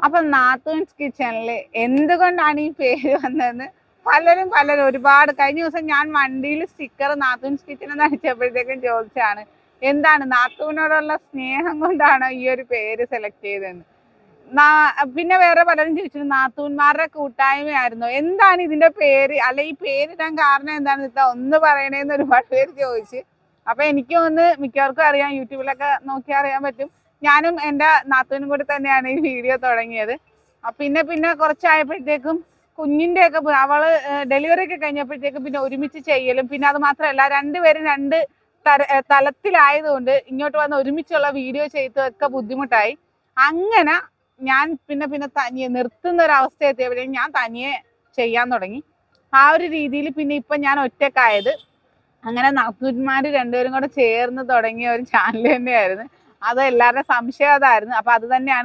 അപ്പൊ നാത്തൂൻസ് കിച്ചണില് എന്തുകൊണ്ടാണ് ഈ പേര് വന്നതെന്ന് പലരും ഒരുപാട് കഴിഞ്ഞ ദിവസം ഞാൻ വണ്ടിയിൽ സ്റ്റിക്കർ നാത്തൂൻസ് കിച്ചൺ എന്ന് അടിച്ചപ്പോഴത്തേക്കും ചോദിച്ചാണ് എന്താണ് നാത്തൂനോടുള്ള സ്നേഹം കൊണ്ടാണോ ഈ ഒരു പേര് സെലക്ട് ചെയ്തതെന്ന്. പിന്നെ വേറെ പലരും ചോദിച്ചിരുന്നു നാത്തൂന്മാരുടെ കൂട്ടായ്മയായിരുന്നു, എന്താണ് ഇതിന്റെ പേര്, അല്ലെ ഈ പേരിടാൻ കാരണം എന്താണെന്ന് വെച്ചാൽ ഒന്ന് പറയണേന്ന് ഒരുപാട് പേര് ചോദിച്ചു. അപ്പൊ എനിക്ക് ഒന്ന് മിക്കവർക്കും അറിയാം, യൂട്യൂബിലൊക്കെ നോക്കിയാൽ അറിയാൻ പറ്റും. ഞാനും എൻ്റെ നാത്തൂനും കൂടി തന്നെയാണ് ഈ വീഡിയോ തുടങ്ങിയത്. പിന്നെ കുറച്ചായപ്പോഴത്തേക്കും കുഞ്ഞിൻ്റെ ഒക്കെ അവള് ഡെലിവറി ഒക്കെ കഴിഞ്ഞപ്പോഴത്തേക്കും പിന്നെ ഒരുമിച്ച് ചെയ്യലും, പിന്നെ അത് മാത്രമല്ല രണ്ടുപേരും രണ്ട് തലത്തിലായതുകൊണ്ട് ഇങ്ങോട്ട് വന്ന് ഒരുമിച്ചുള്ള വീഡിയോ ചെയ്തതൊക്കെ ബുദ്ധിമുട്ടായി. അങ്ങനെ ഞാൻ പിന്നെ തനിയെ നിർത്തുന്ന ഒരു അവസ്ഥ എത്തിയപ്പോഴേക്കും ഞാൻ തനിയെ ചെയ്യാൻ തുടങ്ങി. ആ ഒരു രീതിയിൽ പിന്നെ ഇപ്പം ഞാൻ ഒറ്റക്കായത്. അങ്ങനെ നാത്തൂന്മാര് രണ്ടുപേരും കൂടെ ചേർന്ന് തുടങ്ങിയ ഒരു ചാനൽ തന്നെയായിരുന്നു. അത് എല്ലാവരുടെയും സംശയം അതായിരുന്നു. അപ്പൊ അത് തന്നെയാണ്